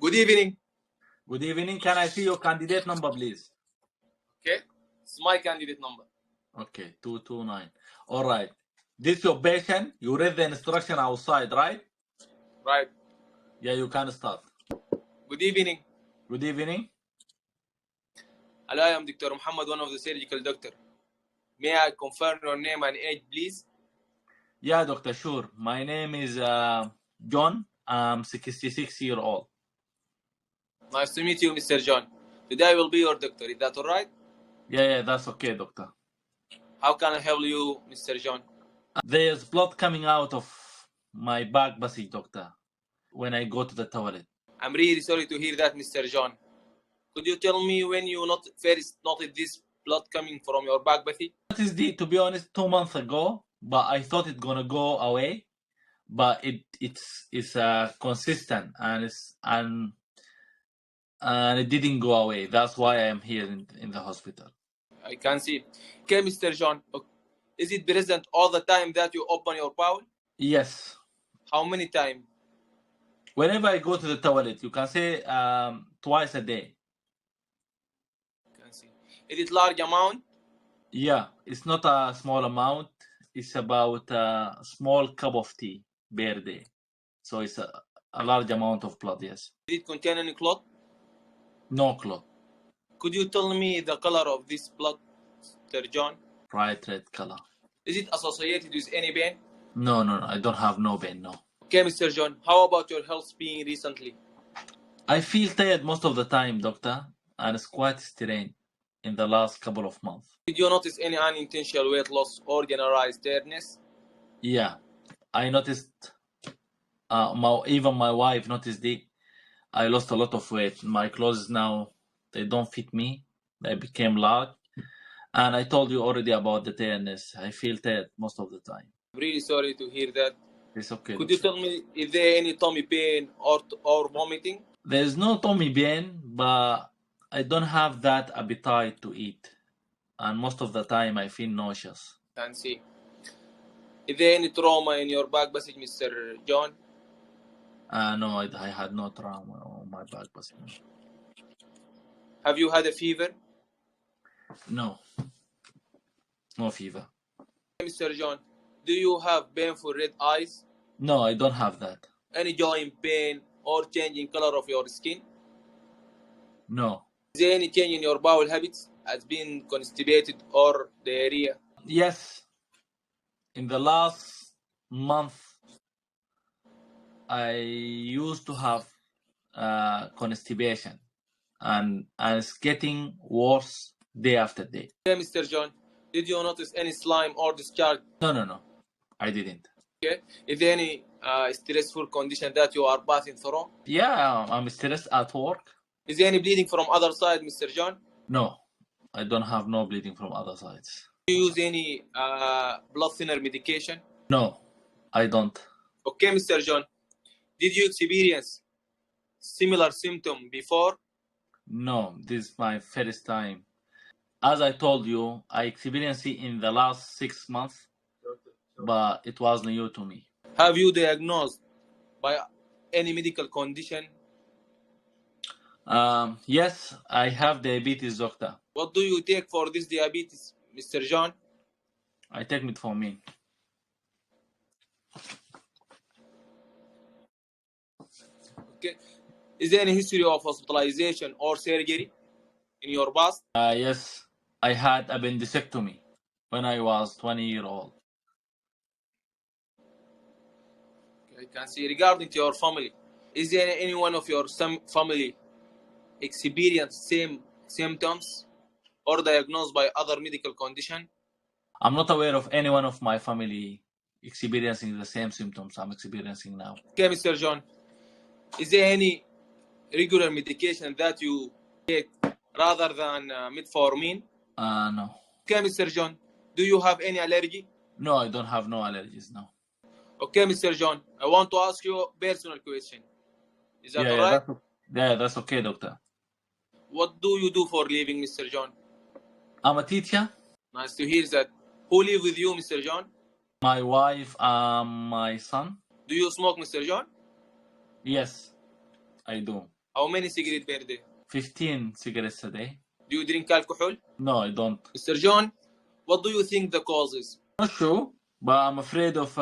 Good evening. Good evening. Can I see your candidate number, please? Okay. It's my candidate number. Okay, 229. All right. This your patient. You read the instruction outside, right? Right. Yeah, you can start. Good evening. Good evening. Hello, I am Dr. Muhammad, one of the surgical doctor. May I confirm your name and age, please? Yeah, doctor, sure. My name is John. I'm 66 years old. Nice to meet you, Mr. John. Today I will be your doctor. Is that all right? Yeah, that's okay, doctor. How can I help you, Mr. John? There's blood coming out of my back passage, doctor, when I go to the toilet. I'm really sorry to hear that, Mr. John. Could you tell me when you first noticed this blood coming from your back, Bethy? To be honest, 2 months ago, but I thought it's gonna go away, but it's consistent and it didn't go away. That's why I am here in the hospital. I can see. Okay, Mr. John. Is it present all the time that you open your bowel? Yes. How many times? Whenever I go to the toilet, you can say twice a day. Can see. Is it large amount? Yeah, it's not a small amount. It's about a small cup of tea per day. So it's a large amount of blood, yes. Did it contain any clot? No clot. Could you tell me the color of this blood, Mr. John? Bright red color. Is it associated with any pain? No, I don't have no pain, no. Okay, Mr. John. How about your health being recently? I feel tired most of the time, doctor, and it's quite strained in the last couple of months. Did you notice any unintentional weight loss or generalized tiredness? Yeah, I noticed. Even my wife noticed it. I lost a lot of weight. My clothes now, they don't fit me. They became large. And I told you already about the tiredness. I feel tired most of the time. I'm really sorry to hear that. It's okay. Could you tell me, is there any tummy pain or vomiting? There's no tummy pain, but I don't have that appetite to eat. And most of the time I feel nauseous. Can see. Is there any trauma in your back passage, Mr. John? No, I had no trauma on my back passage. Have you had a fever? No fever. Mr. John, do you have painful red eyes? No, I don't have that. Any joint pain or change in color of your skin? No. Is there any change in your bowel habits, as being constipated or diarrhea? Yes. In the last month, I used to have constipation, and it's getting worse day after day. Okay, Mr. John, did you notice any slime or discharge? No, I didn't. Okay. Is there any stressful condition that you are passing through? Yeah, I'm stressed at work. Is there any bleeding from other side, Mr. John? No, I don't have no bleeding from other sides. Do you use any blood thinner medication? No, I don't. Okay, Mr. John, did you experience similar symptom before? No, this is my first time. As I told you, I experienced it in the last 6 months, but it was new to me. Have you diagnosed by any medical condition? Yes, I have diabetes, doctor. What do you take for this diabetes, Mr. John? I take metformin. Okay. Is there any history of hospitalization or surgery in your past? Yes, I had appendectomy when I was 20 years old. Okay, I can see. Regarding to your family, is there any one of your family experience same symptoms or diagnosed by other medical condition? I'm not aware of any one of my family experiencing the same symptoms I'm experiencing now. Okay, Mr. John, is there any regular medication that you take rather than metformin? No. Okay, Mr. John, do you have any allergy? No, I don't have no allergies, no. Okay, Mr. John, I want to ask you a personal question. Is that all right? That's okay, doctor. What do you do for living, Mr. John? I'm a teacher. Nice to hear that. Who live with you, Mr. John? My wife and my son. Do you smoke, Mr. John? Yes, I do. How many cigarettes per day? 15 cigarettes a day. Do you drink alcohol? No, I don't. Mr. John, what do you think the cause is? Not sure, but I'm afraid of.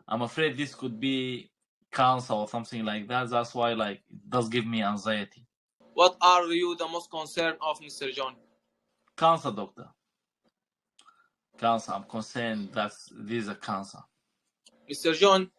I'm afraid this could be cancer or something like that. That's why, like, it does give me anxiety. What are you the most concerned of, Mr. John? Cancer, doctor. Cancer. I'm concerned that this is a cancer. Mr. John,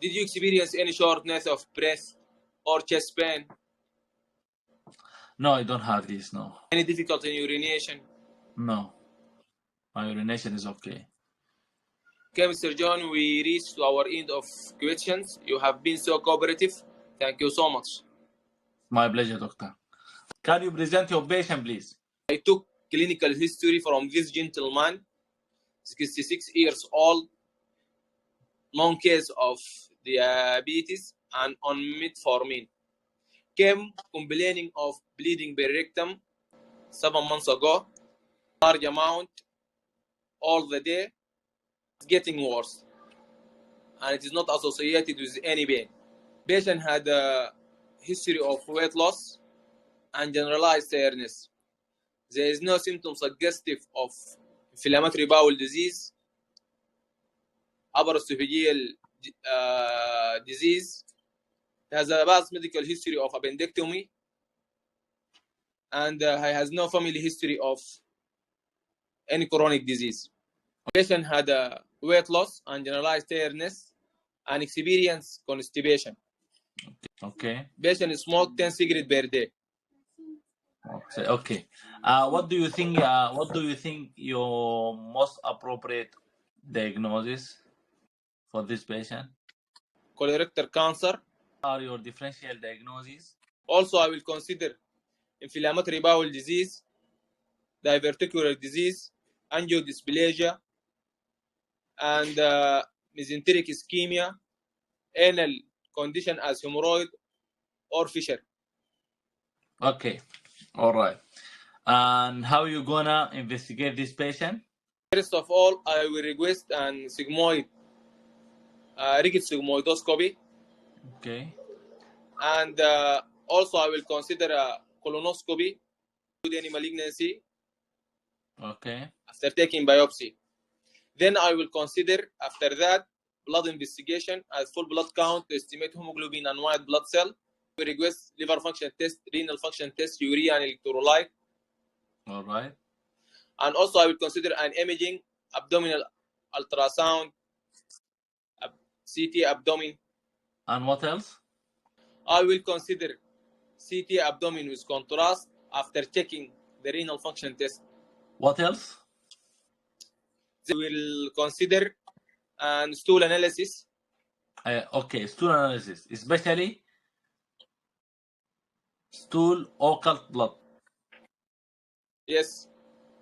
did you experience any shortness of breath or chest pain? No, I don't have this, no. Any difficulty in urination? No. My urination is okay. Okay, Mr. John, we reached to our end of questions. You have been so cooperative. Thank you so much. My pleasure, doctor. Can you present your patient, please? I took clinical history from this gentleman, 66 years old, long case of diabetes and on metformin. Came complaining of bleeding per rectum 7 months ago, large amount all the day. It's getting worse, and it is not associated with any pain. Patient had a history of weight loss and generalized tiredness. There is no symptom suggestive of inflammatory bowel disease, upper esophageal disease. He has a past medical history of appendectomy, and he has no family history of any chronic disease. Patient had a weight loss and generalized tiredness and experienced constipation. Okay. Patient smoked 10 cigarettes per day. Okay. What do you think? What do you think your most appropriate diagnosis for this patient? Colorectal cancer. Are your differential diagnoses? Also, I will consider inflammatory bowel disease, diverticular disease, angiodysplasia, and mesenteric ischemia, anal condition as hemorrhoid or fissure. Okay. All right. And how you gonna investigate this patient? First of all, I will request an sigmoid, rectal sigmoidoscopy, Okay. and also I will consider a colonoscopy with any malignancy Okay. after taking biopsy. Then I will consider after that blood investigation as full blood count to estimate hemoglobin and white blood cell. We request liver function test, renal function test, urea and electrolyte. All right. And also I will consider an imaging, abdominal ultrasound, CT abdomen. And what else? I will consider CT abdomen with contrast after checking the renal function test. What else? We will consider an stool analysis. Okay, stool analysis, especially stool occult blood. Yes.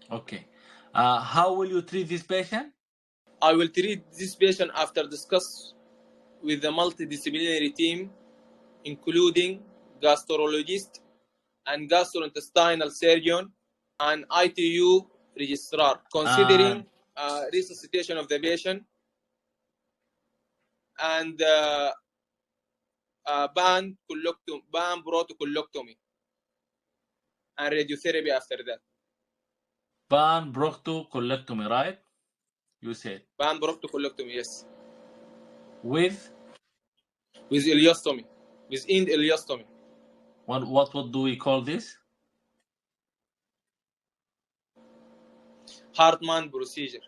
Okay. How will you treat this patient? I will treat this patient after discuss with the multidisciplinary team, including gastrologist and gastrointestinal surgeon and ITU registrar, considering resuscitation of the patient and band proctocolectomy and radiotherapy after that. Band proctocolectomy, right? You said. Band proctocolectomy, yes. With ileostomy, with end ileostomy. What do we call this? Hartmann procedure.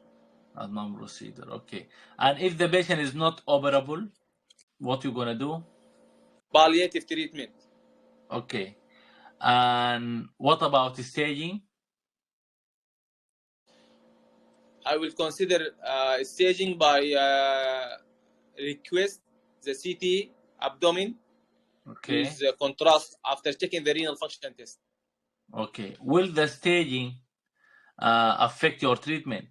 Hartmann procedure, okay. And if the patient is not operable, what you gonna do? Palliative treatment. Okay. And what about staging? I will consider staging by request the CT abdomen with contrast after checking the renal function test. Okay. Will the staging affect your treatment?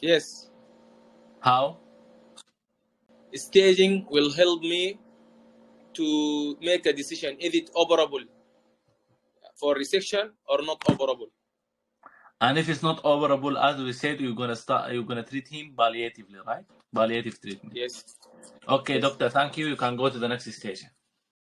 Yes. How? Staging will help me to make a decision if it's operable for resection or not operable. And if it's not operable, as we said, you're gonna treat him palliatively, right? Palliative treatment. Yes. Okay, doctor, thank you. You can go to the next station.